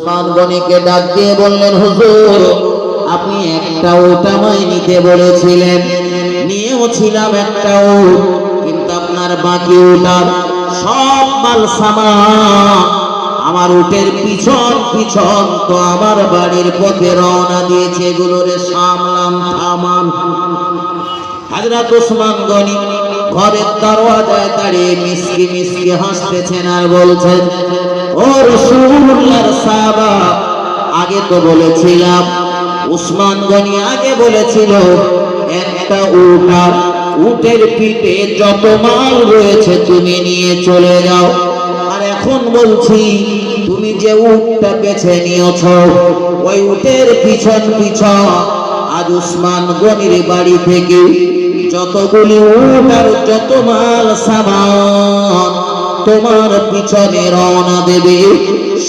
উসমান গনিকে ডাক দিয়ে বললেন, হুজুর আপনি একটা উট আমায় নিতে বলেছিলেন, নিয়েও ছিলাম একটা উট, কিন্তু আপনার বাকি উটার সব মাল সামান আমার উটের পিছন পিছন তো আমার বাড়ির পথে রওনা দিয়েছে, এগুলোরে সামলাম থামান। হযরত উসমান গনি ঘরের দরওয়াজায় দাঁড়িয়ে মিসকি মিসকি হাসতেছেন আর বলছেন, ও রাসূলুল্লাহর সাহাবা, আগে তো বলেছিলাম, উসমান গনি আগে বলেছিল একটা উটের পিঠে যত মাল রয়েছে তুমি নিয়ে চলে যাও, আর এখন বলছি তুমি যে উটটা বেছে নিয়েছো ওই উটের পিছন পিছন আজ উসমান গনির বাড়ি থেকে যতগুলি উট আর যত মাল সামান তোমার পিছনে রওনা দেবে,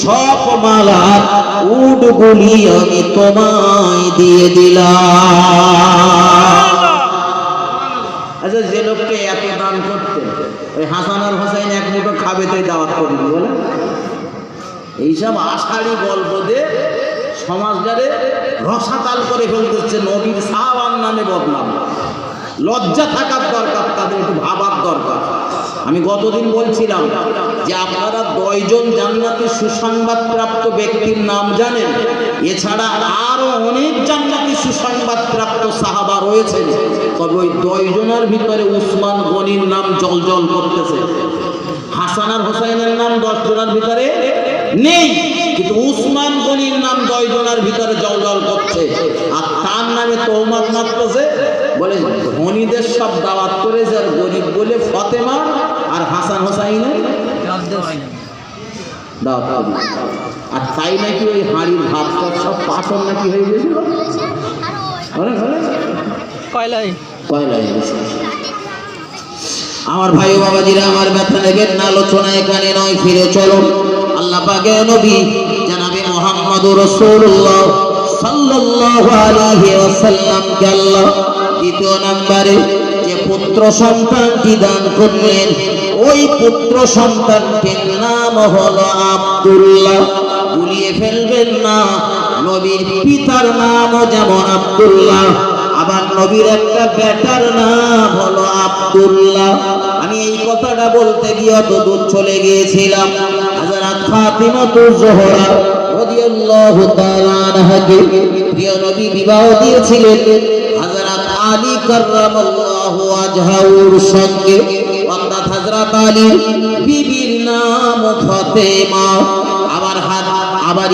সব মাল আর উটগুলি আমি তোমায় দিয়ে দিলাম। আচ্ছা, যে লোককে এত দান করতে ওই হাসান আর হোসেন এক মুঠো খাবে তাই দাওয়াত করে দিল না? এইসব আষাঢ়ি গল্প দিয়ে সমাজটারে রসাতাল করে ফেলতেছে, নবীর সাহাবার নামে বদনাম। লজ্জা থাকার দরকার, তাদের একটু ভাবার দরকার। আমি গতদিন বলছিলাম যে আপনারা 10 জন জান্নাতের সুসংবাদ প্রাপ্ত ব্যক্তির নাম জানেন, এছাড়া আরো অনেক জান্নাতের সুসংবাদ প্রাপ্ত সাহাবা রয়েছেন, তবে ওই 10 জনের ভিতরে উসমান গনির নাম জলজল করতেছে। হাসান আর হোসেনের নাম 10 জনের ভিতরে নেই, কিন্তু উসমান গনির নাম 10 জনের ভিতরে জলজল করছে, আর তার নামে তহমত মারতেছে। বলে ধনীদের সব দাওয়াত করেছে, আর গরিব বলে ফাতেমা আর হাসান হোসাইনের দাওয়াত করে। আর তাই নাকি ওই হাঁড়ির ভাত সব পাথর নাকি হয়ে গেছিল, কয়লায় গেছে। আমার ভাই বাবাজিরা, আমার ব্যথা নেবেন না, আলোচনা এখানে নয়, ফিরে চলুন আল্লাহ পাকের নবী জনাবে মুহাম্মদুর রাসূলুল্লাহ সাল্লাল্লাহু আলাইহি ওয়াসাল্লামকে আল্লাহ দ্বিতীয় নম্বরে যে পুত্র সন্তানটি দান করলেন, ওই পুত্র সন্তানটির নাম হলো আব্দুল্লাহ। ভুলিয়ে ফেলবেন না, নবীর পিতার নামও যেমন আব্দুল্লাহ, আবার নবীর একটা বেটার নাম হলো আব্দুল্লাহ। আমি এই কথাটা বলতে গিয়ে অত দূর চলে গিয়েছিলাম। হযরত ফাতিমাতুজ জোহরা রাদিয়াল্লাহু তাআলা আনহাকে প্রিয় নবী বিবাহ দিয়েছিলেন হযরত আলী কাররামাল্লাহু ওয়াজহাহুর সঙ্গে, অর্থাৎ হযরত আলী বিবির নাম ফাতেমা। আবার